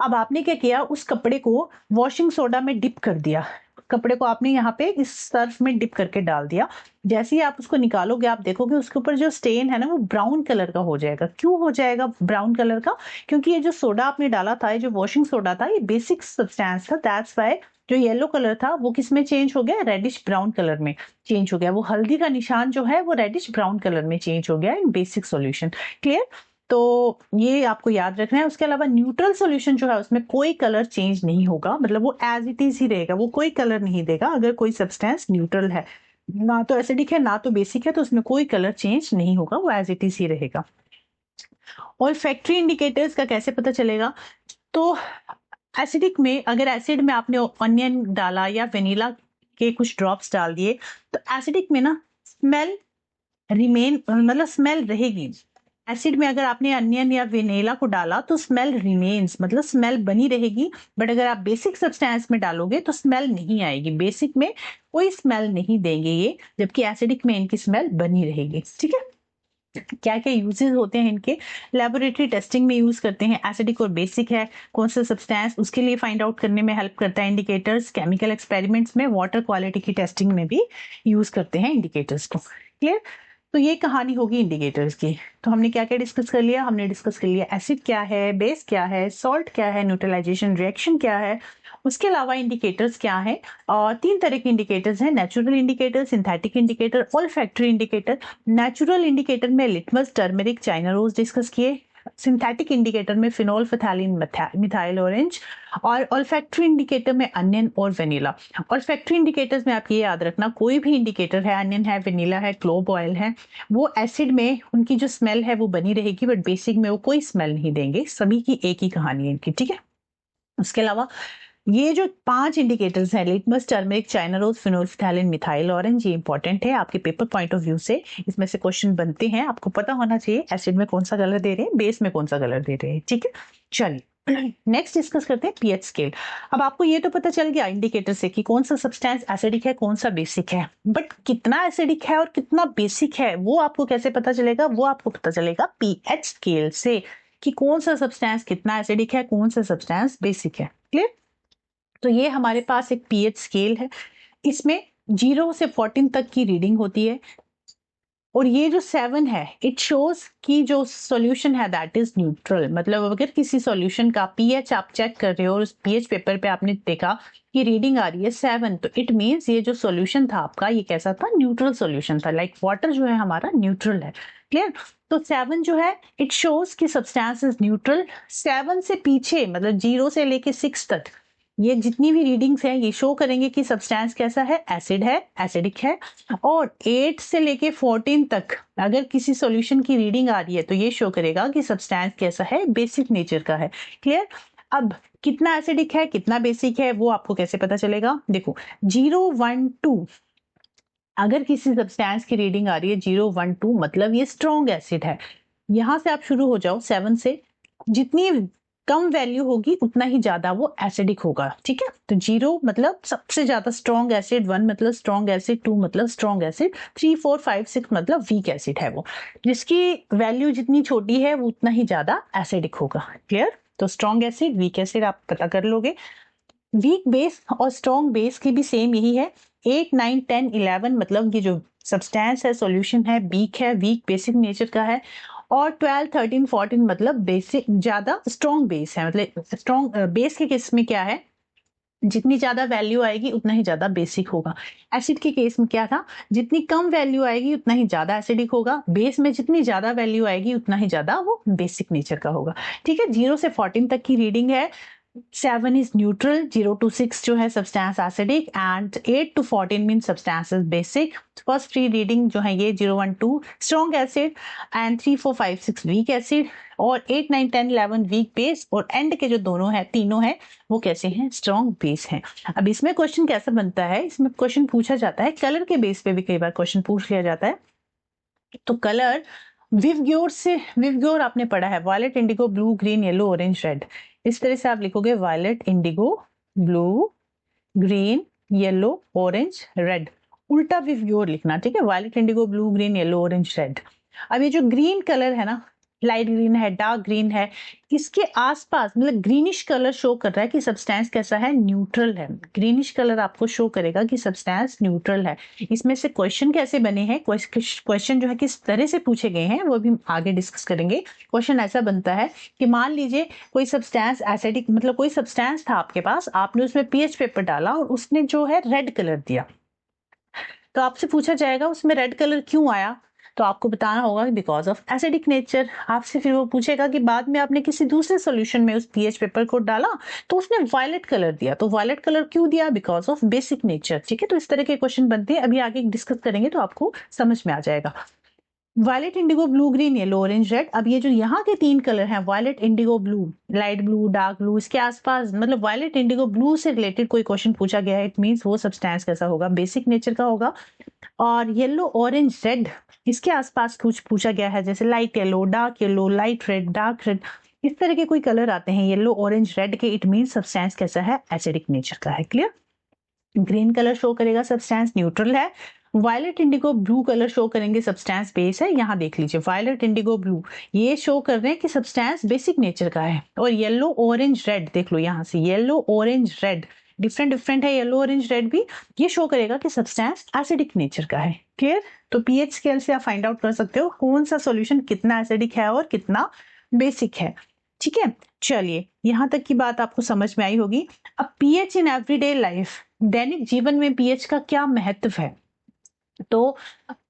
अब आपने क्या किया, उस कपड़े को वॉशिंग सोडा में डिप कर दिया, कपड़े को आपने यहाँ पे इस सर्फ में डिप करके डाल दिया। जैसे ही आप उसको निकालोगे, आप देखोगे उसके ऊपर जो स्टेन है ना वो ब्राउन कलर का हो जाएगा। क्यों हो जाएगा ब्राउन कलर का? क्योंकि ये जो सोडा आपने डाला था, ये जो वॉशिंग सोडा था, ये बेसिक सब्सटेंस था, दैट्स वाई जो येलो कलर था वो किस में चेंज हो गया, रेडिश ब्राउन कलर में चेंज हो गया। वो हल्दी का निशान जो है वो रेडिश ब्राउन कलर में चेंज हो गया इन बेसिक सॉल्यूशन। क्लियर? तो ये आपको याद रखना है। उसके अलावा न्यूट्रल सॉल्यूशन जो है उसमें कोई कलर चेंज नहीं होगा, मतलब वो एज इट इज ही रहेगा, वो कोई कलर नहीं देगा। अगर कोई सब्सटेंस न्यूट्रल है, ना तो एसिडिक है ना तो बेसिक है, तो उसमें कोई कलर चेंज नहीं होगा, वो एज इट इज ही रहेगा। और फैक्ट्री इंडिकेटर्स का कैसे पता चलेगा? तो एसिडिक में, अगर एसिड में आपने ऑनियन डाला या वेनिला के कुछ ड्रॉप्स डाल दिए, तो एसिडिक में ना स्मेल रिमेन, मतलब स्मेल रहेगी। एसिड में अगर आपने अनियन या वेनिला को डाला तो स्मेल रिमेन्स, मतलब स्मेल बनी रहेगी। बट अगर आप बेसिक सब्सटेंस में डालोगे तो स्मेल नहीं आएगी, बेसिक में कोई स्मेल नहीं देंगे ये, जबकि एसिडिक में इनकी स्मेल बनी रहेगी। ठीक है, क्या क्या यूजेस होते हैं इनके? लेबोरेटरी टेस्टिंग में यूज करते हैं, एसिडिक और बेसिक है कौन सा सब्सटेंस, उसके लिए फाइंड आउट करने में हेल्प करता है इंडिकेटर्स। केमिकल एक्सपेरिमेंट्स में, वाटर क्वालिटी की टेस्टिंग में भी यूज करते हैं इंडिकेटर्स को। क्लियर? तो ये कहानी होगी इंडिकेटर्स की। तो हमने क्या क्या डिस्कस कर लिया? हमने डिस्कस कर लिया एसिड क्या है, बेस क्या है, सॉल्ट क्या है, न्यूट्रलाइजेशन रिएक्शन क्या है, उसके अलावा इंडिकेटर्स क्या है। और 3 तरह के इंडिकेटर्स हैं, natural indicator, synthetic indicator, olfactory indicator. Natural indicator में litmus, turmeric, China rose discuss किए। सिंथेटिक इंडिकेटर में फिनोल फ्थैलिन, मिथाइल ऑरेंज। और ओल्फैक्टरी इंडिकेटर में अनियन और वेनिला। ओल्फैक्टरी इंडिकेटर्स में आप ये याद रखना, कोई भी इंडिकेटर है, अनियन है, वेनिला है, क्लोव ऑयल है, वो एसिड में उनकी जो स्मेल है वो बनी रहेगी, बट बेसिक में वो कोई स्मेल नहीं देंगे। सभी की एक ही कहानी है इनकी। ठीक है, उसके अलावा ये जो 5 इंडिकेटर्स हैं, litmus, turmeric, China rose, phenolphthalein, methyl orange, ये इंपॉर्टेंट है आपके पेपर पॉइंट ऑफ व्यू से। इसमें से क्वेश्चन बनते हैं, आपको पता होना चाहिए एसिड में कौन सा कलर दे रहे हैं, बेस में कौन सा कलर दे रहे हैं। ठीक है, चलिए नेक्स्ट डिस्कस करते हैं पीएच स्केल। अब आपको ये तो पता चल गया इंडिकेटर से कि कौन सा सब्सटेंस एसिडिक है, कौन सा बेसिक है, बट कितना एसिडिक है और कितना बेसिक है वो आपको कैसे पता चलेगा? वो आपको पता चलेगा पीएच स्केल से, कि कौन सा सब्सटेंस कितना एसिडिक है, कौन सा सब्सटेंस बेसिक है। क्लियर? तो ये हमारे पास एक पीएच स्केल है, इसमें 0 से 14 तक की रीडिंग होती है। और ये जो 7 है, इट शोज कि जो सॉल्यूशन है दैट इज न्यूट्रल। मतलब अगर किसी सॉल्यूशन का पीएच आप चेक कर रहे हो और उस पीएच पेपर पे आपने देखा कि रीडिंग आ रही है 7, तो इट मीन्स ये जो सॉल्यूशन था आपका, ये कैसा था? न्यूट्रल सॉल्यूशन था। लाइक वाटर जो है हमारा न्यूट्रल है। क्लियर? तो 7 जो है इट शोज कि सब्सटेंस इज न्यूट्रल। 7 से पीछे, मतलब 0 से लेके 6 तक, ये जितनी भी रीडिंग्स हैं ये शो करेंगे कि सब्सटेंस कैसा है, एसिड है, एसिडिक है। और 8 से लेके 14 तक अगर किसी सॉल्यूशन की रीडिंग आ रही है तो ये शो करेगा कि सब्सटेंस कैसा है, बेसिक नेचर का है। क्लियर? अब कितना एसिडिक है, कितना बेसिक है, वो आपको कैसे पता चलेगा? देखो 0, 1, 2 अगर किसी सब्सटेंस की रीडिंग आ रही है 0, 1, 2 मतलब ये स्ट्रॉन्ग एसिड है। यहां से आप शुरू हो जाओ 7 से, जितनी कम वैल्यू होगी उतना ही ज्यादा वो एसिडिक होगा। ठीक है, तो 0 मतलब सबसे ज्यादा स्ट्रॉन्ग एसिड, 1 मतलब स्ट्रॉन्ग एसिड, 2 मतलब स्ट्रॉन्ग एसिड, 3, 4, 5, 6 मतलब वीक एसिड है वो। जिसकी वैल्यू जितनी छोटी है वो उतना ही ज्यादा एसिडिक होगा। क्लियर? तो स्ट्रॉन्ग एसिड, वीक एसिड आप पता कर लोगे। वीक बेस और स्ट्रॉन्ग बेस की भी सेम यही है। 8, 9, 10, 11 मतलब ये जो सब्सटेंस है, सॉल्यूशन है, वीक है, वीक बेसिक नेचर का है। और 12, 13, 14 मतलब बेसिक ज्यादा स्ट्रॉन्ग बेस है। मतलब स्ट्रॉन्ग बेस के केस में क्या है, जितनी ज्यादा वैल्यू आएगी उतना ही ज्यादा बेसिक होगा। एसिड के केस में क्या था, जितनी कम वैल्यू आएगी उतना ही ज्यादा एसिडिक होगा। बेस में जितनी ज्यादा वैल्यू आएगी उतना ही ज्यादा वो बेसिक नेचर का होगा। ठीक है, 0 से 14 तक की रीडिंग है। 7 is neutral, 0 to 6 जो है substance acidic and 8 to 14 means substance is basic. First three reading जो है ये 0, 1, 2 strong acid and 3, 4, 5, 6 weak acid और 8, 9, 10, 11 weak base और end के जो दोनों है, तीनों है वो कैसे हैं, strong base हैं। अब इसमें क्वेश्चन कैसा बनता है, इसमें क्वेश्चन पूछा जाता है कलर के बेस पे भी कई बार क्वेश्चन पूछ लिया जाता है। तो कलर विवग्योर आपने पढ़ा है, violet, indigo, blue, green, yellow, orange, red. इस तरह से आप लिखोगे violet, indigo, blue, green, yellow, orange, red. उल्टा विवग्योर लिखना। ठीक है, violet, indigo, blue, green, yellow, orange, red. अब ये जो ग्रीन कलर है ना, लाइट ग्रीन है, डार्क ग्रीन है, इसके आसपास मतलब ग्रीनिश कलर शो कर रहा है कि सब्सटेंस कैसा है, न्यूट्रल है। ग्रीनिश कलर आपको शो करेगा कि सब्सटेंस न्यूट्रल है। इसमें से क्वेश्चन कैसे बने हैं, क्वेश्चन जो है किस तरह से पूछे गए हैं वो भी आगे डिस्कस करेंगे। क्वेश्चन ऐसा बनता है कि मान लीजिए कोई सब्सटेंस एसिडिक, मतलब कोई सब्सटेंस था आपके पास, आपने उसमें पीएच पेपर डाला और उसने जो है रेड कलर दिया, तो आपसे पूछा जाएगा उसमें रेड कलर क्यों आया, तो आपको बताना होगा बिकॉज ऑफ एसिडिक नेचर। आपसे फिर वो पूछेगा कि बाद में आपने किसी दूसरे सॉल्यूशन में उस पीएच पेपर को डाला तो उसने वायलेट कलर दिया, तो वायलेट कलर क्यों दिया, बिकॉज ऑफ बेसिक नेचर। ठीक है, तो इस तरह के क्वेश्चन बनते हैं, अभी आगे डिस्कस करेंगे तो आपको समझ में आ जाएगा। Violet, indigo, blue, green, yellow, orange, red. अब ये जो यहाँ के 3 कलर हैं, violet, indigo, blue, light blue, dark blue, इसके आसपास मतलब वायलेट, इंडिगो, ब्लू से रिलेटेड कोई क्वेश्चन पूछा गया है, इट मींस वो सब्सटेंस कैसा होगा, बेसिक नेचर का होगा। और येलो, ऑरेंज, रेड इसके आसपास कुछ पूछा गया है, जैसे light yellow, dark yellow, light red, dark red, इस तरह के कोई कलर आते हैं येलो, ऑरेंज, रेड के, इट मींस सब्सटेंस कैसा है, एसिडिक नेचर का है। क्लियर? ग्रीन कलर शो करेगा सब्सटेंस न्यूट्रल है। Violet, indigo, blue colour show करेंगे सब्सटेंस बेस है। यहाँ देख लीजिए वायलेट, इंडिगो, ब्लू ये शो कर रहे हैं कि सब्सटेंस बेसिक नेचर का है। और येलो, ऑरेंज, रेड देख लो, यहाँ से येलो, ऑरेंज, रेड डिफरेंट है, येलो, ऑरेंज, रेड भी, ये शो करेगा कि सब्सटेंस एसिडिक नेचर का है। क्लियर? तो पीएच स्केल से आप फाइंड आउट कर सकते हो कौन सा सॉल्यूशन कितना एसिडिक है और कितना बेसिक है। ठीक है, चलिए यहां तक की बात आपको समझ में आई होगी। अब पीएच इन एवरीडे लाइफ, दैनिक जीवन में पीएच का क्या महत्व है। तो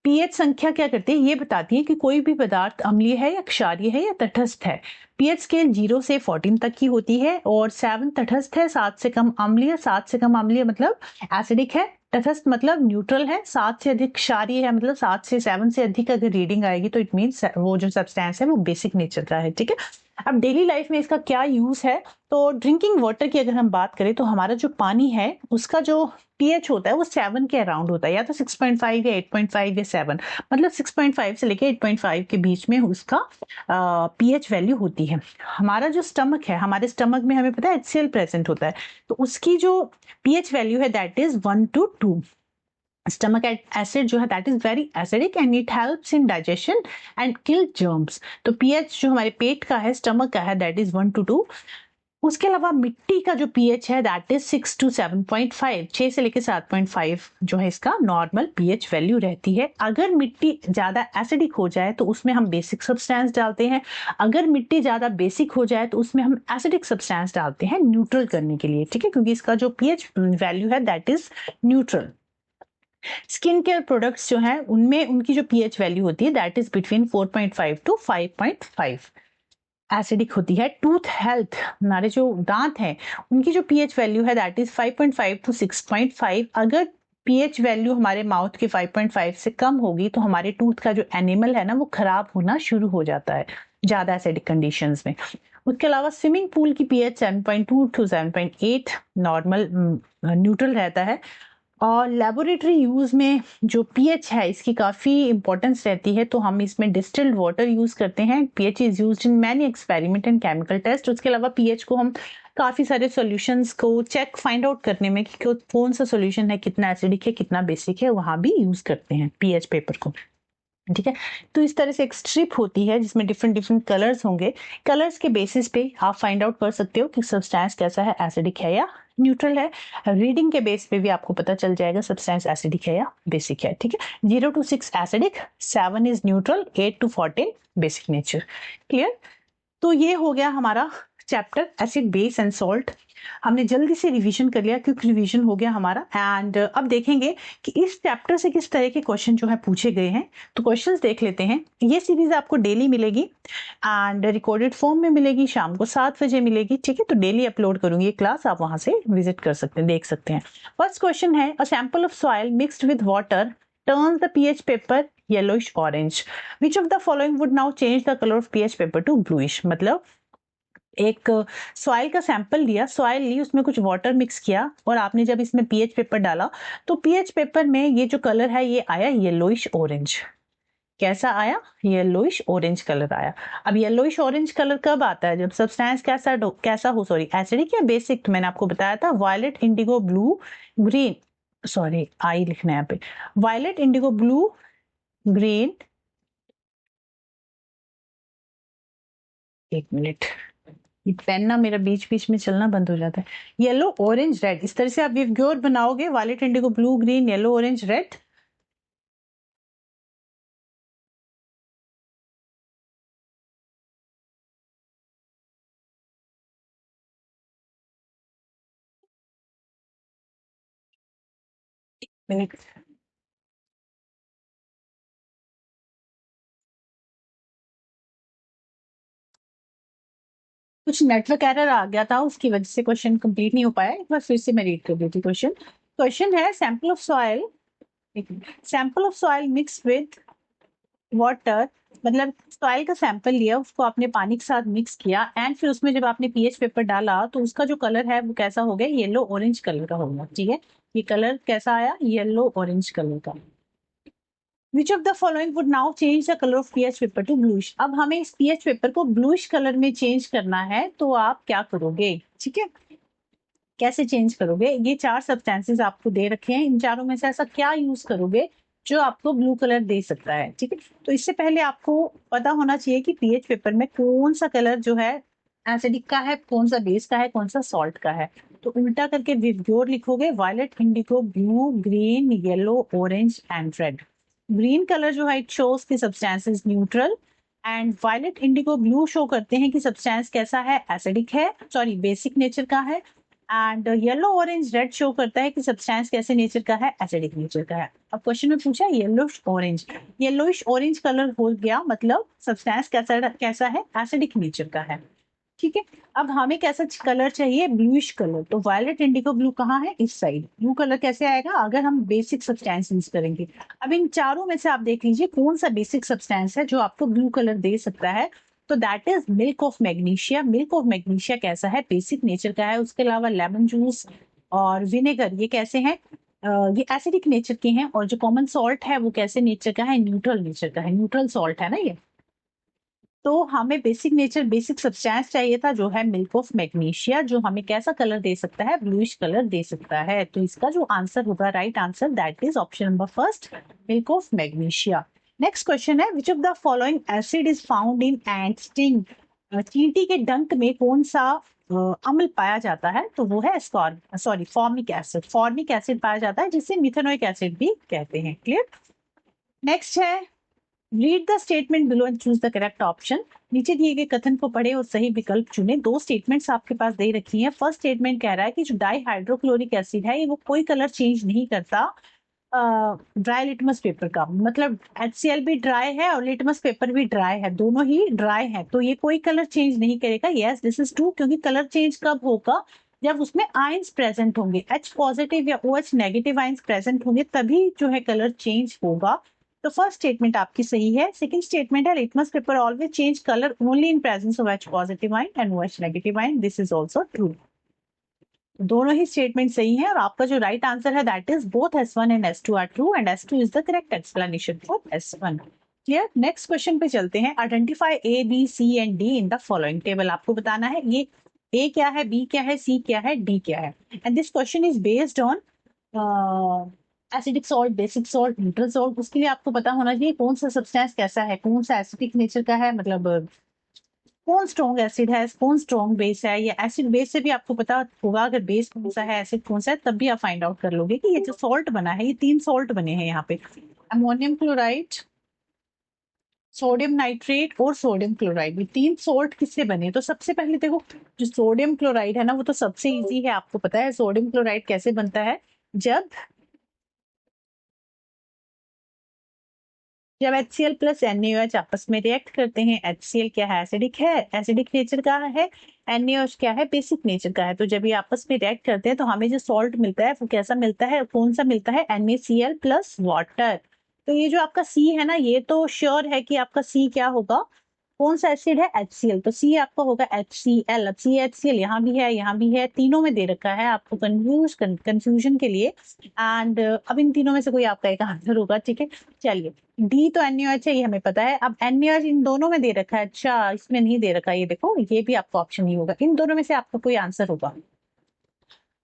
पीएच संख्या क्या करती है, ये बताती है कि कोई भी पदार्थ अम्लीय है या क्षारीय है या तटस्थ है। पीएच स्केल 0 से 14 तक की होती है और 7 तटस्थ है, 7 से कम अम्लीय, 7 से कम अम्लीय मतलब एसिडिक है, तटस्थ मतलब न्यूट्रल है, 7 से अधिक क्षारीय है मतलब 7 से 7 से अधिक अगर रीडिंग आएगी तो इट मींस वो जो सब्सटेंस है वो बेसिक नेचर का है। ठीक है, अब डेली लाइफ में इसका क्या यूज है, तो ड्रिंकिंग वाटर की अगर हम बात करें तो हमारा जो पानी है उसका जो पीएच होता है वो 7 के अराउंड होता है, या तो 6.5 या 8.5 या 7, मतलब 6.5 से लेके 8.5 के बीच में उसका पीएच वैल्यू होती है। हमारा जो स्टमक है, हमारे स्टमक में हमें पता है HCl प्रेजेंट होता है, तो उसकी जो पीएच वैल्यू है that is 1 to 2। Stomach acid जो है that is very acidic and it helps in digestion and kill germs. तो पीएच जो हमारे पेट का है, स्टमक का है, दैट इज 1 to 2। उसके अलावा मिट्टी का जो पीएच है दैट इज 6 to 7.5, 6 से लेकर 7.5 जो है इसका नॉर्मल पीएच वैल्यू रहती है। अगर मिट्टी ज्यादा एसिडिक हो जाए तो उसमें हम बेसिक सब्सटेंस डालते हैं, अगर मिट्टी ज्यादा बेसिक हो जाए तो उसमें हम एसिडिक सब्सटेंस डालते हैं न्यूट्रल करने के लिए। ठीक है, क्योंकि इसका जो पीएच वैल्यू है that is neutral. Skin care products जो है उनमें उनकी जो पीएच वैल्यू होती है that is between 4.5 to 5.5। Acidic होती है। टूथ हेल्थ, हमारे जो दांत हैं उनकी जो पीएच वैल्यू है दैट इज 5.5 टू 6.5। अगर पीएच वैल्यू हमारे माउथ के 5.5 से कम होगी तो हमारे टूथ का जो एनिमल है ना वो खराब होना शुरू हो जाता है ज्यादा एसिडिक कंडीशंस में। उसके अलावा स्विमिंग पूल की पीएच 7.2 टू 7.8 नॉर्मल न्यूट्रल रहता है। और लेबोरेटरी यूज में जो पीएच है इसकी काफी इंपॉर्टेंस रहती है, तो हम इसमें डिस्टिल्ड वाटर यूज करते हैं। PH is used in many experiment and chemical test. उसके अलावा पीएच को हम काफी सारे सॉल्यूशंस को चेक फाइंड आउट करने में कि कौन सा सॉल्यूशन है कितना एसिडिक है कितना बेसिक है, वहां भी यूज करते हैं पीएच पेपर को। ठीक है, तो इस तरह से एक स्ट्रिप होती है जिसमें डिफरेंट डिफरेंट कलर्स होंगे। कलर्स के बेसिस पे आप फाइंड आउट कर सकते हो कि सब्सटेंस कैसा है, एसिडिक है या न्यूट्रल है। रीडिंग के बेस पे भी आपको पता चल जाएगा सब्सटेंस एसिडिक है या बेसिक है। ठीक है, 0 to 6 acidic, 7 is neutral, 8 to 14 basic nature. Clear? तो ये हो गया हमारा chapter acid base and salt. हमने जल्दी से रिवीजन कर लिया, क्विक रिवीजन हो गया हमारा। एंड अब देखेंगे कि इस चैप्टर से किस तरह के क्वेश्चन जो है पूछे गए हैं। तो क्वेश्चंस देख लेते हैं। ये सीरीज आपको डेली मिलेगी एंड रिकॉर्डेड फॉर्म में मिलेगी, शाम को 7 बजे मिलेगी। ठीक है, तो डेली अपलोड करूंगी ये क्लास, आप वहां से विजिट कर सकते हैं, देख सकते हैं। फर्स्ट क्वेश्चन है, a sample of soil mixed with water turns the pH paper yellowish orange. Which of the following would now change the color of pH paper to bluish? मतलब एक सॉइल का सैंपल लिया, soil ली, उसमें कुछ water mix किया और आपने जब इसमें पीएच पेपर डाला तो पीएच पेपर में ये जो कलर है ये आया येलोइश ऑरेंज। कैसा आया? येलोइश ऑरेंज कलर आया। अब येलोइश ऑरेंज कलर कब आता है? जब सब्सटेंस कैसा हो, सॉरी एसिडिक या बेसिक। तो मैंने आपको बताया था violet, indigo, blue, green, sorry I लिखना है यहाँ पे, वायलेट, इंडिगो, ब्लू, ग्रीन, एक मिनट, ये पेन ना मेरा बीच बीच में चलना बंद हो जाता है। येलो, ऑरेंज, रेड, इस तरह से आप विवग्योर बनाओगे, violet, indigo, blue, green, yellow, orange, red. Minute, कुछ नेटवर्क एरर आ गया था, उसकी वजह से क्वेश्चन कंप्लीट नहीं हो पाया। एक बार फिर से मैं रीड कर देती हूँ क्वेश्चन। क्वेश्चन है, sample of soil, sample of soil mix with water, मतलब सॉइल का सैंपल लिया, उसको आपने पानी के साथ मिक्स किया एंड फिर उसमें जब आपने पीएच पेपर डाला तो उसका जो कलर है वो कैसा हो गया? येलो ऑरेंज कलर का हो गया। ठीक है, ये कलर कैसा आया? येलो ऑरेंज कलर का। Which of the following would now change the color of pH paper to bluish? अब हमें इस pH पेपर को ब्लूइश कलर में चेंज करना है, तो आप क्या करोगे? ठीक है, कैसे चेंज करोगे? ये 4 सब्सटेंसेस आपको दे रखे हैं, इन चारों में से ऐसा क्या यूज करोगे जो आपको ब्लू कलर दे सकता है? ठीक है, तो इससे पहले आपको पता होना चाहिए कि पीएच पेपर में कौन सा कलर जो है एसिडिक का है, कौन सा बेस का है, कौन सा सॉल्ट का है। तो उल्टा करके विवग्योर लिखोगे, violet, indigo, blue, green, yellow, orange and red. Green colour जो है इट शोज की substance is neutral and violet, indigo, blue show करते हैं कि सब्सटेंस कैसा है? एसिडिक है, सॉरी बेसिक नेचर का है। And yellow, orange, red show करता है कि सब्सटेंस कैसे नेचर का है? एसिडिक नेचर का है। अब क्वेश्चन में पूछा yellowish orange, yellowish orange colour हो गया, मतलब सब्सटेंस कैसा है? एसिडिक नेचर का है। ठीक है, अब हमें कैसा कलर चाहिए? Bluish colour. तो वायलेट, इंडिगो, ब्लू कहाँ है? इस साइड। ब्लू कलर कैसे आएगा? अगर हम बेसिक सब्सटेंस यूज करेंगे। अब इन चारों में से आप देख लीजिए कौन सा बेसिक सब्सटेंस है जो आपको ब्लू कलर दे सकता है। तो that is milk of magnesia. Milk of magnesia कैसा है? बेसिक नेचर का है। उसके अलावा लेमन जूस और विनेगर ये कैसे हैं? ये एसिडिक नेचर के हैं। और जो कॉमन सॉल्ट है वो कैसे नेचर का है? न्यूट्रल नेचर का है। न्यूट्रल सॉल्ट है ना ये। तो हमें बेसिक नेचर, बेसिक सब्सटेंस चाहिए था जो है मिल्क ऑफ मैग्नीशिया, जो हमें कैसा कलर दे सकता है? ब्लूइश कलर दे सकता है। तो इसका जो आंसर होगा, right answer, that is option number first, milk of magnesia. Next question है, which of the following acid is found in ant sting? चींटी के डंक में कौन सा अम्ल पाया जाता है? तो वो है फॉर्मिक एसिड। फॉर्मिक एसिड पाया जाता है जिसे मिथेनोइक एसिड भी कहते हैं। क्लियर? नेक्स्ट है, read the statement below and choose the correct option. नीचे दिए गए कथन को पढ़े और सही विकल्प चुने। दो स्टेटमेंट्स आपके पास दे रखी हैं। फर्स्ट स्टेटमेंट कह रहा है कि जो डाई हाइड्रोक्लोरिक एसिड है ये वो कोई कलर चेंज नहीं करता ड्राई लिटमस पेपर का, मतलब HCl भी ड्राई है और लिटमस पेपर भी ड्राई है, दोनों ही ड्राई है, तो ये कोई कलर चेंज नहीं करेगा। यस, दिस इज ट्रू, क्योंकि कलर चेंज कब होगा, जब उसमें आयंस प्रेजेंट होंगे, H पॉजिटिव या OH नेगेटिव आयंस प्रेजेंट होंगे, तभी जो है कलर चेंज होगा। तो फर्स्ट स्टेटमेंट आपकी सही है। सेकंड स्टेटमेंट है litmus paper always change colour only in presence of H positive ion and OH negative ion, this is also true. दोनों ही स्टेटमेंट सही है और आपका जो राइट आंसर है that is both S1 and S2 are true and S2 is the correct explanation for S1। Clear. Next question पे चलते हैं। Identify A, B, C and D in the following table. आपको बताना है ये A क्या है, B क्या है, C क्या है, D क्या है। And this question is based on acidic salt, basic salt, neutral salt. उसके लिए आपको पता होना चाहिए कौन सा सब्सटेंस कैसा है, कौन सा एसिडिक नेचर का है, मतलब कौन स्ट्रॉन्ग एसिड है, कौन स्ट्रॉन्ग बेस है। या एसिड बेस से भी आपको पता होगा अगर बेस कौन सा है, एसिड कौन सा है, तब भी आप फाइंड आउट कर लोगे कि ये जो सॉल्ट बना है, ये 3 सॉल्ट बने हैं यहाँ पे, अमोनियम क्लोराइड, सोडियम नाइट्रेट और सोडियम क्लोराइड। ये 3 सॉल्ट किससे बने। तो सबसे पहले देखो, जो सोडियम क्लोराइड है ना, वो तो सबसे इजी है, आपको पता है सोडियम क्लोराइड कैसे बनता है। जब जब HCl प्लस NaOH आपस में रिएक्ट करते हैं, HCl क्या है, एसिडिक है, एसिडिक नेचर का है, NaOH क्या है, बेसिक नेचर का है। तो जब ये आपस में रिएक्ट करते हैं तो हमें जो सॉल्ट मिलता है वो कैसा मिलता है, कौन सा मिलता है, NaCl प्लस वाटर। तो ये जो आपका C है ना, ये तो श्योर है कि आपका C क्या होगा, कौन सा एसिड है, HCl, तो C आपका होगा HCl। अब CHCl यहाँ भी है, यहाँ भी है, तीनों में दे रखा है आपको कंफ्यूजन के लिए। एंड अब इन तीनों में से कोई आपका एक आंसर होगा, ठीक है। चलिए, डी तो NaOH है, ये हमें पता है। अब NaOH इन दोनों में दे रखा है, अच्छा इसमें नहीं दे रखा, ये देखो, ये भी आपका ऑप्शन नहीं होगा, इन दोनों में से आपका कोई आंसर होगा।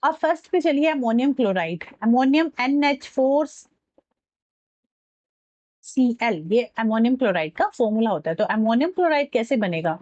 अब फर्स्ट पे चलिए, अमोनियम क्लोराइड, अमोनियम NH4Cl, ये अमोनियम क्लोराइड का फॉर्मूला होता है। तो अमोनियम क्लोराइड कैसे बनेगा,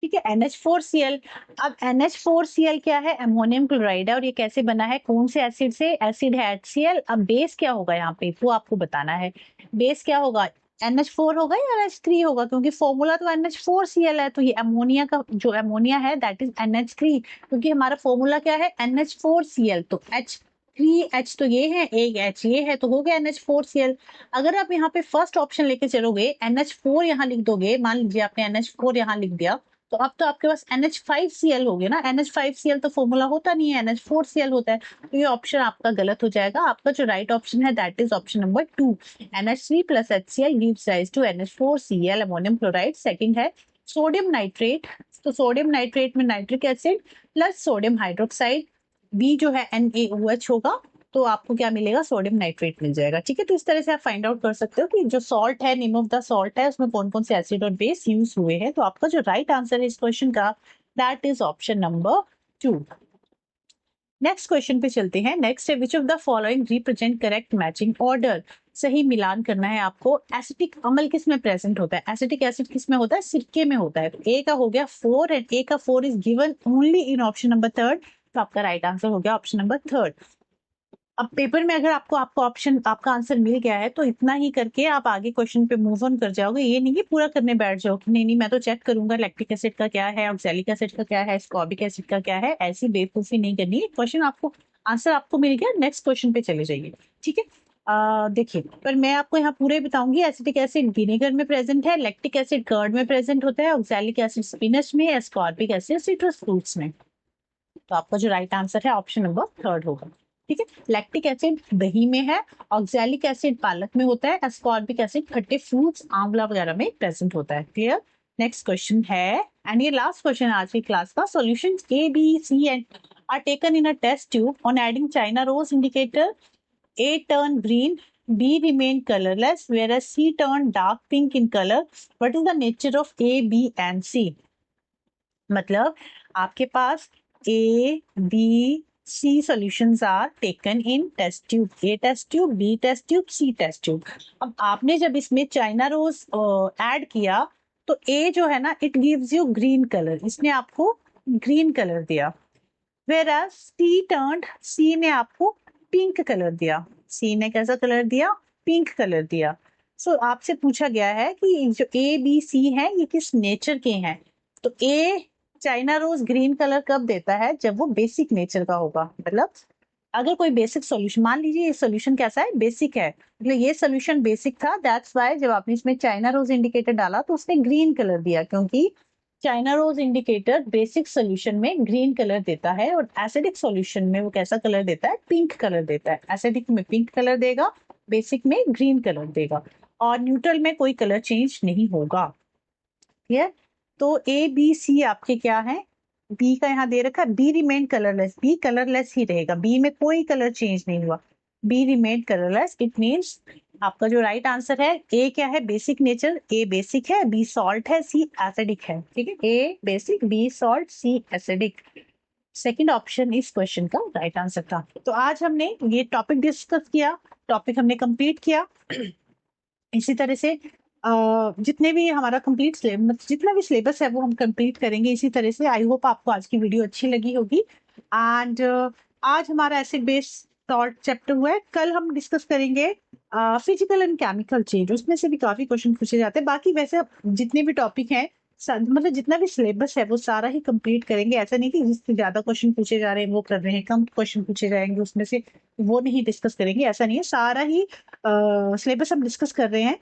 ठीक है, NH4Cl। अब NH4Cl क्या है, अमोनियम क्लोराइड है, और ये कैसे बना है, कौन से एसिड से, एसिड है HCl। अब बेस क्या होगा यहाँ पे, वो आपको बताना है। बेस क्या होगा, NH4 होगा या NH3 होगा, क्योंकि फॉर्मूला तो NH4Cl है, तो ये अमोनिया का जो अमोनिया है दैट इज NH3, क्योंकि हमारा फॉर्मूला क्या है, NH4Cl, तो H3H तो ये है, एक H ये है, तो हो गया NH4Cl। अगर आप यहाँ पे फर्स्ट ऑप्शन लेके चलोगे, NH4 यहाँ लिख दोगे, मान लीजिए आपने NH4 यहाँ लिख दिया, तो अब तो आपके पास NH5Cl हो गया ना। NH5Cl तो फॉर्मूला होता नहीं है, NH4Cl होता है, तो ये ऑप्शन आपका गलत हो जाएगा। आपका जो राइट ऑप्शन है that is option number 2, NH3 plus HCl gives rise to NH4Cl ammonium chloride. Second है सोडियम नाइट्रेट, तो सोडियम नाइट्रेट में nitric acid plus sodium hydroxide, B जो है NaOH होगा, तो आपको क्या मिलेगा, सोडियम नाइट्रेट मिल जाएगा, ठीक है। तो इस तरह से आप फाइंड आउट कर सकते हो कि जो सॉल्ट है, नेम ऑफ द सॉल्ट है, उसमें कौन कौन से एसिड और बेस यूज हुए हैं। तो आपका जो राइट आंसर है इस क्वेश्चन का that is option number 2। Next question पे चलते हैं। नेक्स्ट है which of the following represent correct matching order. सही मिलान करना है आपको। एसिटिक अम्ल किस में प्रेजेंट होता है, एसिटिक एसिड किस में होता है, सिरके में होता है। तो ए का हो गया 4 एंड ए का 4 is given only in option number 3, तो आपका राइट आंसर हो गया ऑप्शन नंबर 3। अब पेपर में अगर आपको ऑप्शन, आपका आंसर मिल गया है, तो इतना ही करके आप आगे क्वेश्चन पे मूव ऑन कर जाओगे। ये नहीं कि पूरा करने बैठ जाओ कि नहीं नहीं मैं तो चेक करूंगा लैक्टिक एसिड का क्या है, ऑक्सैलिक एसिड का क्या है, एस्कॉर्बिक एसिड का क्या है, ऐसी बेवकूफी नहीं करनी। क्वेश्चन आपको, आंसर आपको मिल गया, नेक्स्ट क्वेश्चन पे चले जाइए, ठीक है। देखिए, पर मैं आपको यहाँ पूरे बताऊंगी। एसिटिक एसिड विनेगर में प्रेजेंट है, लैक्टिक एसिड कर्ड में प्रेजेंट होता है, ऑक्सैलिक एसिड स्पिनच में, एस्कॉर्बिक एसिड सिट्रस फ्रूट्स में। तो आपका जो राइट आंसर है ऑप्शन नंबर 3 होगा, ठीक है। लैक्टिक एसिड दही में है, ऑक्सैलिक एसिड पालक में होता है, एस्कॉर्बिक एसिड खट्टे फ्रूट्स आंवला वगैरह में प्रेजेंट होता है। क्लियर। नेक्स्ट क्वेश्चन है, एंड ये लास्ट क्वेश्चन आज की क्लास का। Solutions A, B, C and are taken in a test tube. On adding China rose indicator, A turned green, B remained colorless, whereas C turned dark pink in color. What is the nature of A, B and C? मतलब आपके पास A, B, C solutions are taken in test tube, A test tube, B test tube, C test tube. अब आपने जब इसमें China rose add किया, तो A जो है ना, it gives you green colour, इसने आपको ग्रीन कलर दिया। Whereas C ने आपको पिंक कलर दिया। C ने कैसा कलर दिया, पिंक कलर दिया। सो आपसे पूछा गया है कि जो A, B, C है ये किस नेचर के हैं। तो A China rose green colour कब देता है? जब वो बेसिक नेचर का होगा। मतलब अगर कोई बेसिक सॉल्यूशन, मान लीजिए ये सॉल्यूशन कैसा है, बेसिक है, मतलब ये सॉल्यूशन बेसिक था, दैट्स व्हाई जब आपने इसमें चाइना रोज इंडिकेटर डाला तो उसने ग्रीन कलर दिया, क्योंकि China rose indicator basic solution में ग्रीन कलर देता है और एसिडिक सॉल्यूशन में वो कैसा कलर देता है? पिंक कलर देता है। एसिडिक में पिंक कलर देगा, बेसिक में ग्रीन कलर देगा, और न्यूट्रल में कोई कलर चेंज नहीं होगा। क्लियर? तो ए बी सी आपके क्या है? बी का यहाँ दे रखा है, B remain colourless, B colourless ही रहेगा, बी में कोई कलर चेंज नहीं हुआ, B remain colourless. It means आपका जो राइट आंसर है, ए क्या है? बेसिक नेचर, ए बेसिक है, बी सॉल्ट है, सी एसिडिक है। ठीक है, A basic, B salt, C acidic. Second option इस क्वेश्चन का राइट आंसर था। तो आज हमने ये टॉपिक डिस्कस किया, टॉपिक हमने कंप्लीट किया। इसी तरह से जितने भी हमारा कंप्लीट सिलेबस, जितना भी सिलेबस है वो हम कंप्लीट करेंगे इसी तरह से। आई होप आपको आज की वीडियो अच्छी लगी होगी। एंड आज हमारा एसिड बेस सॉल्ट चैप्टर हुआ है। कल हम डिस्कस करेंगे फिजिकल एंड केमिकल चेंज, उसमें से भी काफी क्वेश्चन पूछे जाते हैं। बाकी वैसे जितने भी टॉपिक हैं, मतलब जितना भी सिलेबस है वो सारा ही कंप्लीट करेंगे। ऐसा नहीं कि जिससे ज्यादा क्वेश्चन पूछे जा रहे हैं वो कर रहे हैं, कम क्वेश्चन पूछे जाएंगे उसमें से वो नहीं डिस्कस करेंगे, ऐसा नहीं है, सारा ही सिलेबस हम डिस्कस कर रहे हैं।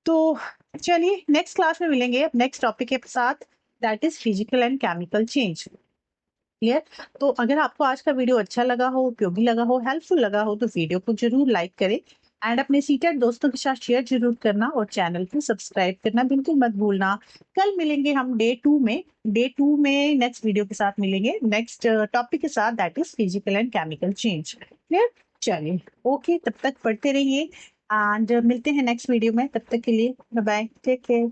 तो चलिए नेक्स्ट क्लास में मिलेंगे अब नेक्स्ट टॉपिक के साथ, that is physical and chemical change. Clear? तो अगर आपको आज का वीडियो अच्छा लगा हो, उपयोगी लगा हो, हेल्पफुल लगा हो, तो वीडियो को जरूर लाइक करें एंड अपने सीटेड दोस्तों के साथ शेयर जरूर करना और चैनल को सब्सक्राइब करना बिल्कुल मत भूलना। कल मिलेंगे हम डे 2 में नेक्स्ट वीडियो के साथ मिलेंगे, नेक्स्ट टॉपिक के साथ, that is physical and chemical change. Clear? चलिए, ओके, तब तक पढ़ते रहिए एंड मिलते हैं नेक्स्ट वीडियो में। तब तक के लिए बाय बाय, टेक केयर।